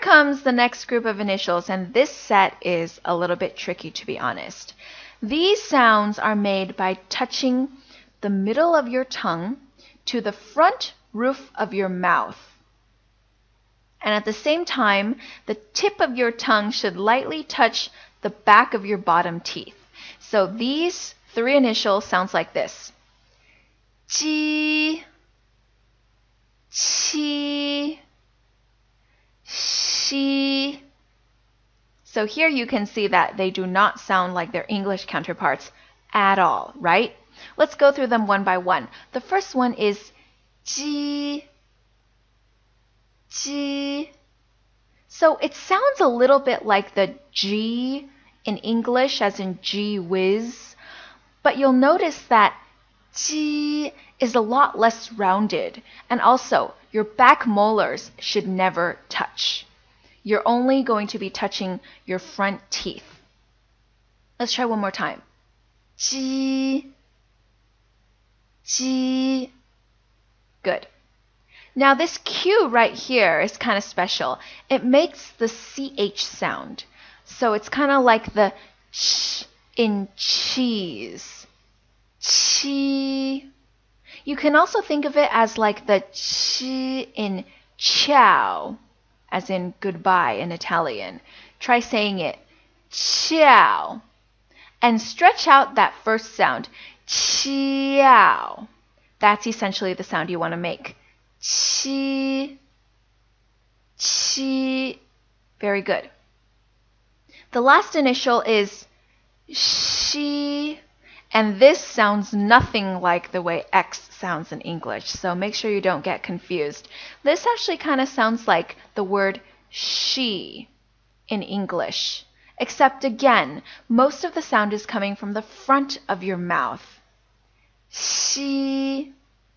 comes the next group of initials, and this set is a little bit tricky, to be honest. These sounds are made by touching the middle of your tongue to the front roof of your mouth. And at the same time, the tip of your tongue should lightly touch the back of your bottom teeth. So these three initials sounds like this. Ji, qi, shi. So here you can see that they do not sound like their English counterparts at all, right? Let's go through them one by one. The first one is ji, ji. So it sounds a little bit like the G in English, as in gee whiz, but you'll notice that ji is a lot less rounded, and also your back molars should never touch. You're only going to be touching your front teeth. Let's try one more time. Ji, ji. Good. Now this Q right here is kind of special. It makes the CH sound. So it's kind of like the ch in cheese. Chi. You can also think of it as like the chi in ciao, as in goodbye in Italian. Try saying it. Ciao. And stretch out that first sound. Ciao. That's essentially the sound you want to make. Chi. Chi. Very good. The last initial is she, and this sounds nothing like the way X sounds in English, so make sure you don't get confused. This actually kind of sounds like the word she in English, except again, most of the sound is coming from the front of your mouth. She.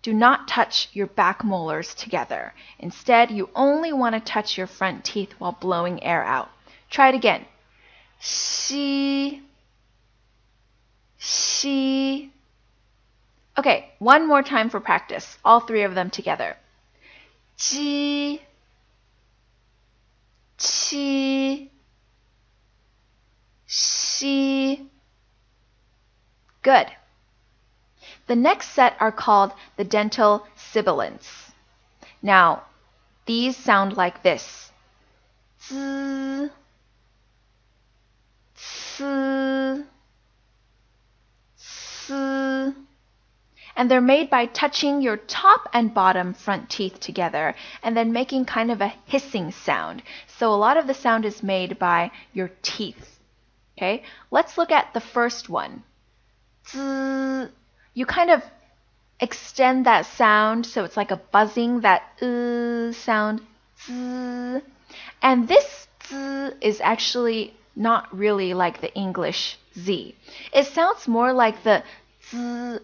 Do not touch your back molars together. Instead, you only want to touch your front teeth while blowing air out. Try it again. She. She. Okay, one more time for practice. All three of them together. Ji. Chi. She. Good. The next set are called the dental sibilants. Now, these sound like this. Z, s, s. And they're made by touching your top and bottom front teeth together and then making kind of a hissing sound. So a lot of the sound is made by your teeth. Okay, let's look at the first one. Z. You kind of extend that sound so it's like a buzzing, that sound. Z. And this z is actually not really like the English Z. It sounds more like the z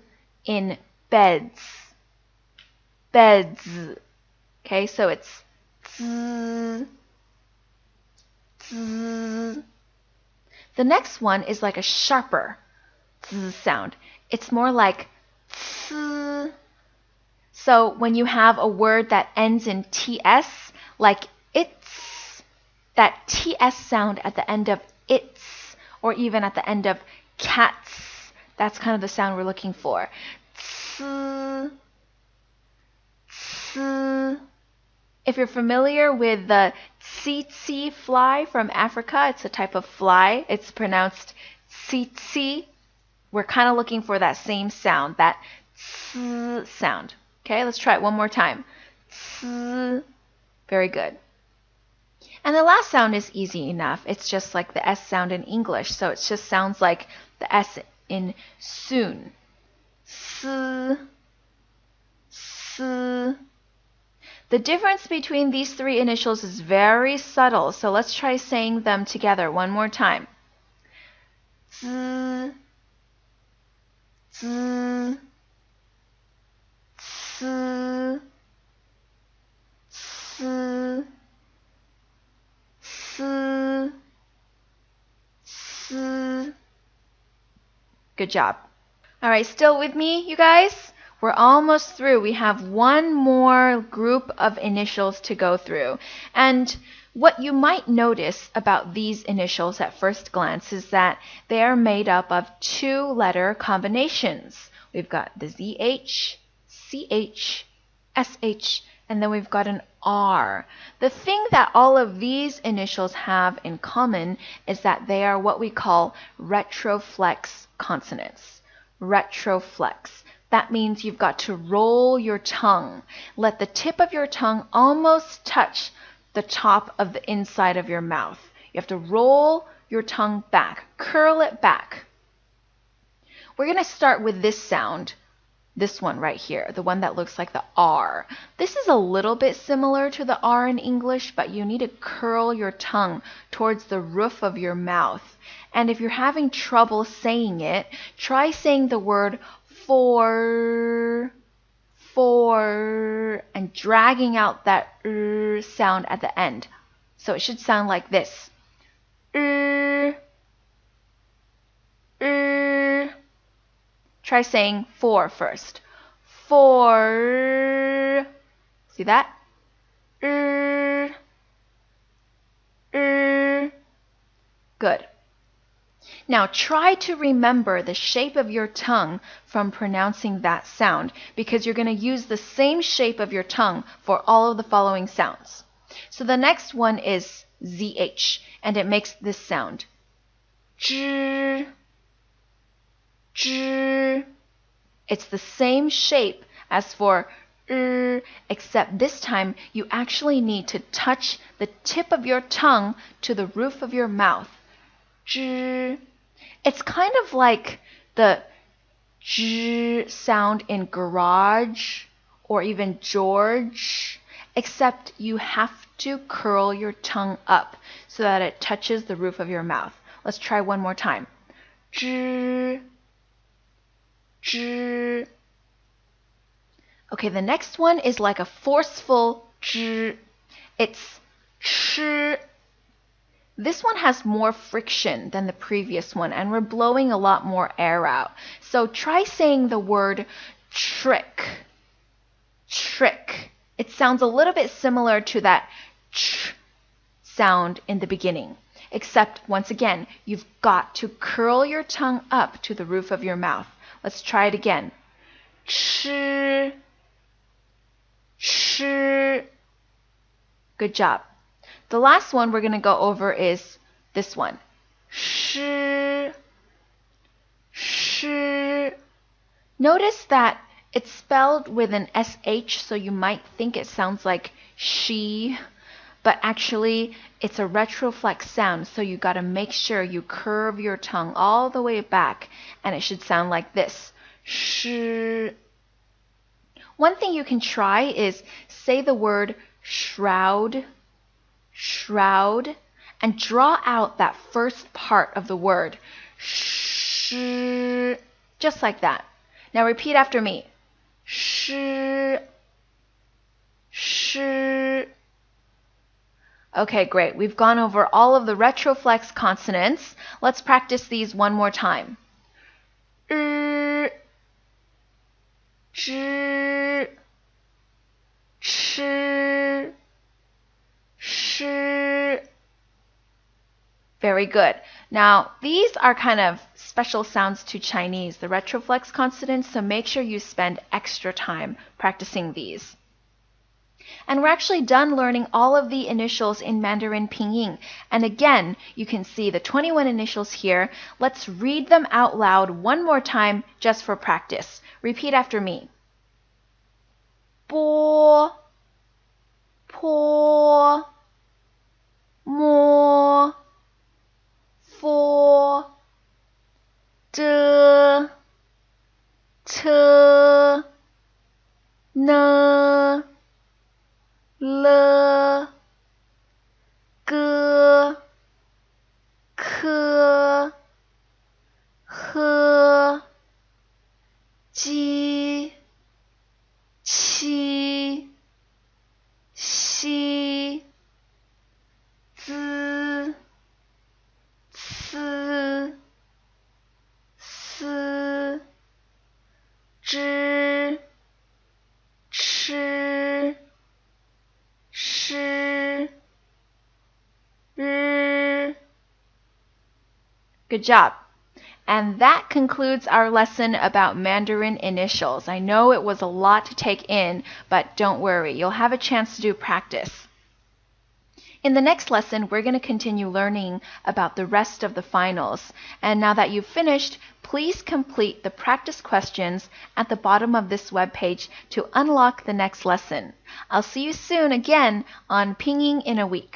in beds. Beds. Okay, so it's z, z. The next one is like a sharper z sound. It's more like ts. So when you have a word that ends in ts, like it's, that ts sound at the end of its, or even at the end of cats, that's kind of the sound we're looking for. Ts, ts. If you're familiar with the tsetse fly from Africa, it's a type of fly. It's pronounced tsetse. We're kind of looking for that same sound, that ts sound. Okay, let's try it one more time. Ts. Very good. And the last sound is easy enough. It's just like the S sound in English, so it just sounds like the S in soon. S, s. The difference between these three initials is very subtle, so let's try saying them together one more time. Z, z, s, s, s, s. Good job. All right, still with me, you guys? We're almost through. We have one more group of initials to go through. And What you might notice about these initials at first glance is that they are made up of two-letter combinations. We've got the ZH, CH, SH, and then we've got an R. The thing that all of these initials have in common is that they are what we call retroflex consonants. Retroflex. That means you've got to roll your tongue. Let the tip of your tongue almost touch the top of the inside of your mouth. You have to roll your tongue back, curl it back. We're going to start with this sound, this one right here, the one that looks like the R. This is a little bit similar to the R in English, but you need to curl your tongue towards the roof of your mouth. And if you're having trouble saying it, try saying the word for, and dragging out that sound at the end. So it should sound like this. Try saying for first. For. See that? Good. Now try to remember the shape of your tongue from pronouncing that sound, because you're going to use the same shape of your tongue for all of the following sounds. So the next one is ZH, and it makes this sound. It's the same shape as for except this time you actually need to touch the tip of your tongue to the roof of your mouth. It's kind of like the sound in garage or even George, except you have to curl your tongue up so that it touches the roof of your mouth. Let's try one more time. Okay, the next one is like a forceful It's ch. This one has more friction than the previous one, and we're blowing a lot more air out. So try saying the word trick. Trick. It sounds a little bit similar to that ch sound in the beginning, except once again, you've got to curl your tongue up to the roof of your mouth. Let's try it again. Ch. Good job. The last one we're going to go over is this one. Sh. Notice that it's spelled with an SH, so you might think it sounds like she, but actually it's a retroflex sound, so you got to make sure you curve your tongue all the way back, and it should sound like this. Sh. One thing you can try is say the word shroud, and draw out that first part of the word. Sh. Just like that. Now repeat after me. Sh. Okay, great. We've gone over all of the retroflex consonants. Let's practice these one more time. Very good. Now, these are kind of special sounds to Chinese, the retroflex consonants, so make sure you spend extra time practicing these. And we're actually done learning all of the initials in Mandarin Pinyin. And again, you can see the 21 initials here. Let's read them out loud one more time just for practice. Repeat after me. Bo, po, mo, fo, de, te, ne, le, ge, ke, he, ji, qi, xi, zi, ci, si, zhi, chi, shi, Good job. And that concludes our lesson about Mandarin initials. I know it was a lot to take in, but don't worry, you'll have a chance to do practice. In the next lesson, we're going to continue learning about the rest of the finals. And now that you've finished, please complete the practice questions at the bottom of this webpage to unlock the next lesson. I'll see you soon again on Pinyin in a Week.